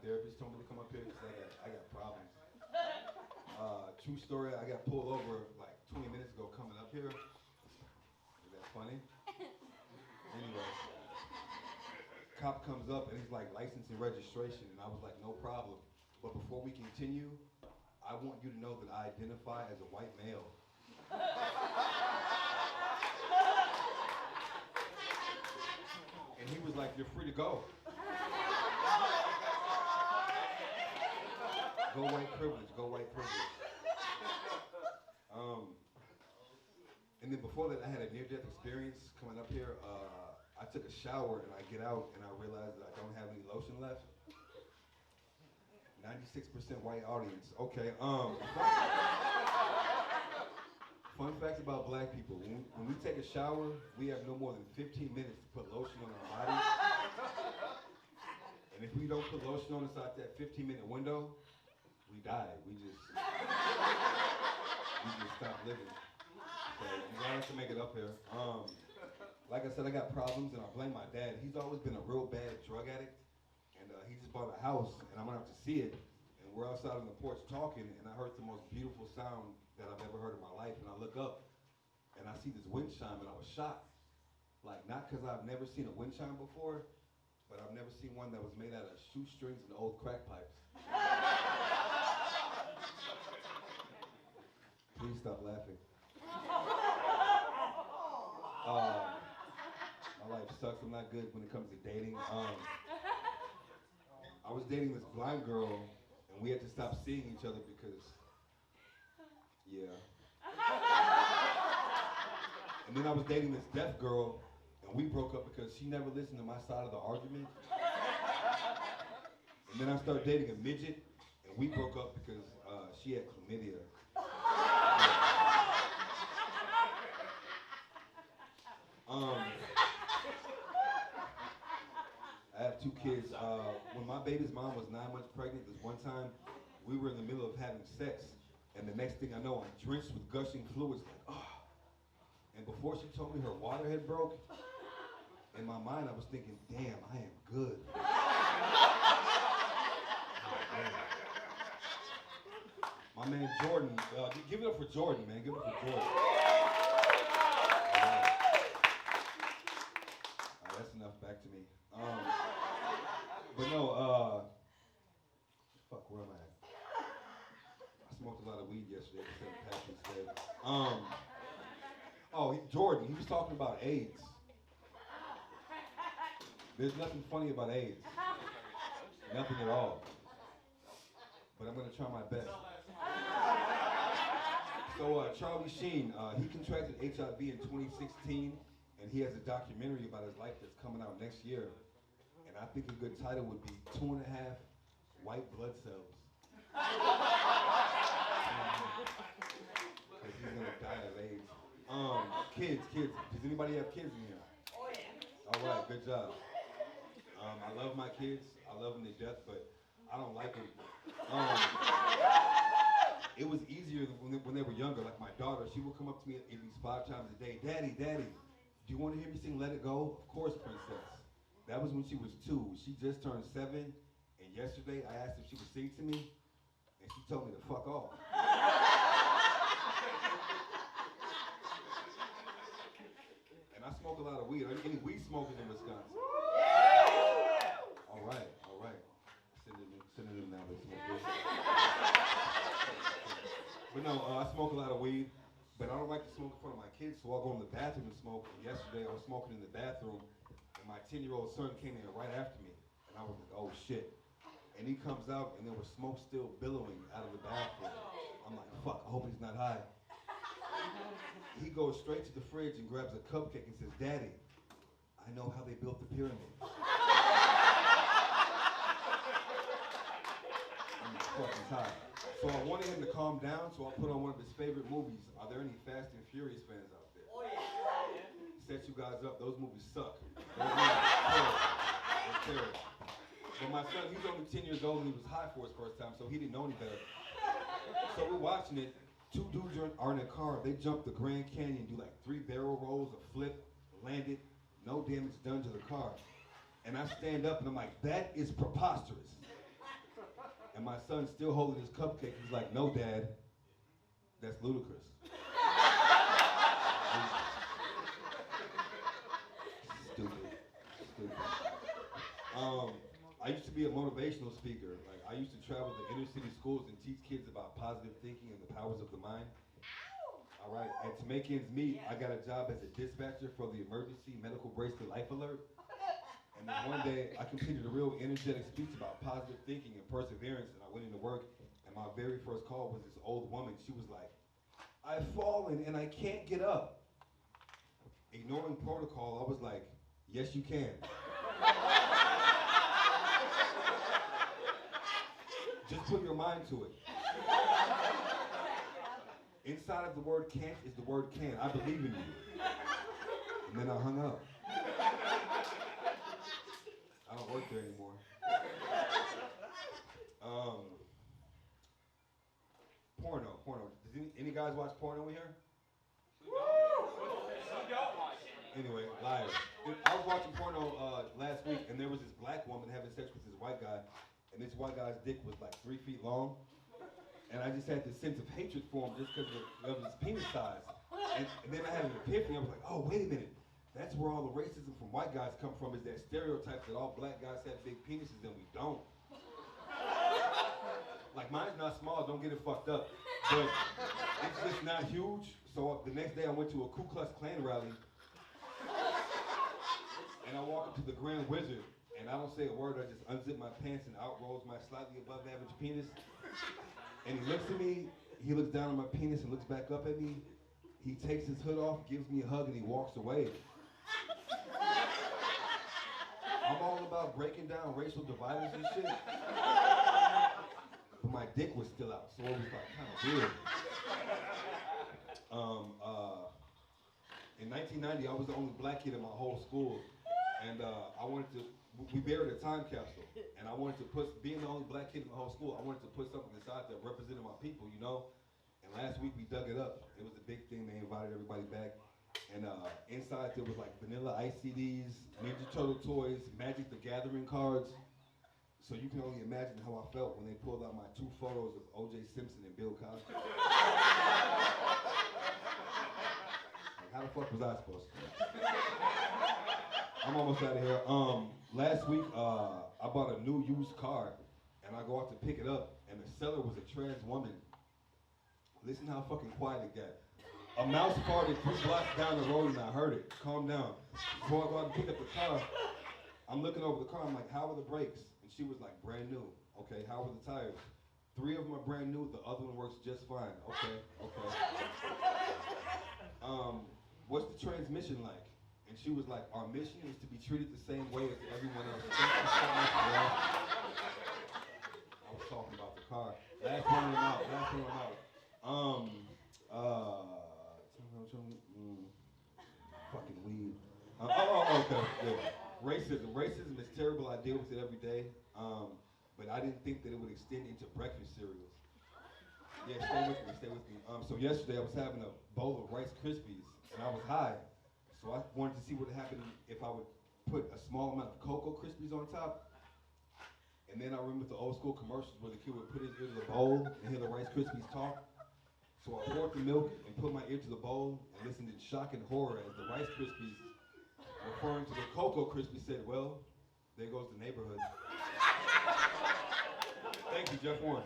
therapist told me to come up here because I got problems. True story, I got pulled over like 20 minutes ago coming up here. Is that funny? Anyway, cop comes up and he's like, license and registration, and I was like, no problem. But before we continue, I want you to know that I identify as a white male. And he was like, you're free to go. Go white privilege, go white privilege. And then before that, I had a near-death experience coming up here. I took a shower and I get out and I realized that I don't have any lotion left. 96% white audience. Okay. Fun facts about black people. When we take a shower, we have no more than 15 minutes to put lotion on our body. And if we don't put lotion on inside that 15-minute window, we die. We just stop living. So I'm glad to make it up here. Like I said, I got problems and I blame my dad. He's always been a real bad drug addict. And he just bought a house and I'm gonna have to see it. And we're outside on the porch talking and I heard the most beautiful sound that I've ever heard in my life. And I look up and I see this wind chime and I was shocked. Like, not because I've never seen a wind chime before, but I've never seen one that was made out of shoestrings and old crack pipes. Please stop laughing. My life sucks. I'm not good when it comes to dating. I was dating this blind girl, and we had to stop seeing each other because, yeah. And then I was dating this deaf girl, and we broke up because she never listened to my side of the argument. And then I started dating a midget, and we broke up because she had chlamydia. I have 2 kids. When my baby's mom was 9 months pregnant, this one time, we were in the middle of having sex, and the next thing I know, I'm drenched with gushing fluids, like, oh. And before she told me her water had broke, in my mind I was thinking, damn, I am good. My man Jordan, give it up for Jordan, man, give it up for Jordan. That's enough, back to me. But no, fuck, where am I at? I smoked a lot of weed yesterday, Patrick said. Jordan, he was talking about AIDS. There's nothing funny about AIDS. Nothing at all. But I'm gonna try my best. So Charlie Sheen, he contracted HIV in 2016. And he has a documentary about his life that's coming out next year. And I think a good title would be 2.5 White Blood Cells. Because he's gonna die of AIDS. Kids. Does anybody have kids in here? Oh yeah. All right, good job. I love my kids. I love them to death, but I don't like them. It was easier when they were younger. Like my daughter, she would come up to me at least 5 times a day. Daddy. Do you want to hear me sing Let It Go? Of course, princess. That was when she was 2. She just turned 7, and yesterday I asked if she would sing to me, and she told me to fuck off. And I smoke a lot of weed. Are there any weed smokers in Wisconsin? All right. Sending them now, they smoke this. But no, I smoke a lot of weed. But I don't like to smoke in front of my kids, so I'll go in the bathroom and smoke. And yesterday I was smoking in the bathroom, and my 10-year-old son came in right after me. And I was like, oh shit. And he comes out, and there was smoke still billowing out of the bathroom. I'm like, fuck, I hope he's not high. He goes straight to the fridge and grabs a cupcake and says, Daddy, I know how they built the pyramids. I'm fucking tired. So I wanted him to calm down, so I put on one of his favorite movies. Are there any Fast and Furious fans out there? Oh yeah. Set you guys up. Those movies suck. Those movies are terrible. But my son, he's only 10 years old and he was high for his first time, so he didn't know any better. So we're watching it. 2 dudes are in a car. They jump the Grand Canyon, do like 3 barrel rolls, a flip, land it, no damage done to the car. And I stand up and I'm like, that is preposterous. And my son's still holding his cupcake. He's like, no, Dad, that's ludicrous. Stupid. I used to be a motivational speaker. Like, I used to travel to inner city schools and teach kids about positive thinking and the powers of the mind. All right, and to make ends meet, I got a job as a dispatcher for the emergency medical bracelet life alert. And then one day, I completed a real energetic speech about positive thinking and perseverance, and I went into work, and my very first call was this old woman. She was like, I've fallen and I can't get up. Ignoring protocol, I was like, yes, you can. Just put your mind to it. Inside of the word can't is the word can. I believe in you. And then I hung up. I don't work there anymore. Porno. Does any guys watch porno in here? Anyway, liars. I was watching porno last week, and there was this black woman having sex with this white guy, and this white guy's dick was like 3 feet long, and I just had this sense of hatred for him just because of his penis size. And then I had an epiphany. I was like, oh, wait a minute. That's where all the racism from white guys come from, is that stereotype that all black guys have big penises and we don't. Like, mine's not small, don't get it fucked up. But it's just not huge. So the next day I went to a Ku Klux Klan rally, and I walk up to the Grand Wizard, and I don't say a word, I just unzip my pants and out rolls my slightly above average penis. And he looks at me, he looks down at my penis and looks back up at me. He takes his hood off, gives me a hug, and he walks away. I'm all about breaking down racial dividers and shit. But my dick was still out, so it was like kind of weird. In 1990, I was the only black kid in my whole school, and we buried a time capsule, and I wanted to being the only black kid in the whole school, I wanted to put something inside that represented my people, you know? And last week we dug it up. It was a big thing. They invited everybody back. And inside there was like Vanilla Ice CDs, Ninja Turtle toys, Magic the Gathering cards. So you can only imagine how I felt when they pulled out my 2 photos of O.J. Simpson and Bill Cosby. Like, how the fuck was I supposed to? I'm almost out of here. Last week I bought a new used car, and I go out to pick it up, and the seller was a trans woman. Listen how fucking quiet it got. A mouse farted 3 blocks down the road and I heard it. Calm down. Before I go out and pick up the car, I'm looking over the car. I'm like, how are the brakes? And she was like, brand new. Okay, how are the tires? 3 of them are brand new. The other one works just fine. Okay. What's the transmission like? And she was like, our mission is to be treated the same way as everyone else. Thank you so much, girl. I was talking about the car. Last one I'm out. Fucking weed. Okay. Yeah. Racism is terrible. I deal with it every day. But I didn't think that it would extend into breakfast cereals. Yeah, stay with me. So yesterday I was having a bowl of Rice Krispies, and I was high. So I wanted to see what would happen if I would put a small amount of Cocoa Krispies on top. And then I remember the old school commercials where the kid would put his ear to the bowl and hear the Rice Krispies talk. So I poured the milk and put my ear to the bowl and listened in shock and horror as the Rice Krispies, referring to the Cocoa Krispies, said, well, there goes the neighborhood. Thank you, Jeff Warren.